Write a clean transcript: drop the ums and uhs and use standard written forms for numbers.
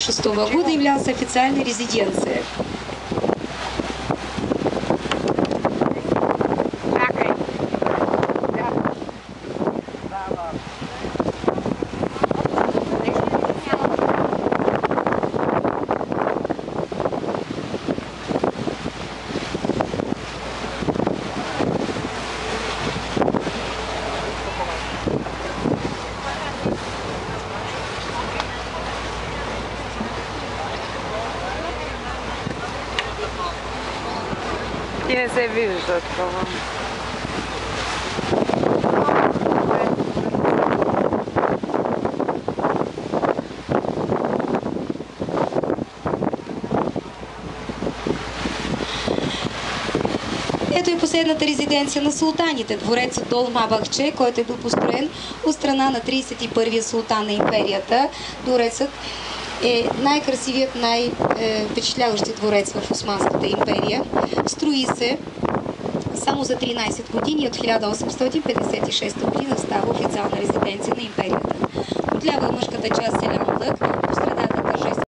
1906 года являлся официальной резиденцией. И не се вижда това. Ето е последната резиденция на султаните, дворецът Долма-Бахче, който е бил построен от страна на 31-я султан на империята. Дворецът е най-красивият, най-впечатляващият дворец в Османската империя. Строи се само за 13 години, от 1856 година става официална резиденция на империята. Отляво е мъжката част Селян Лък,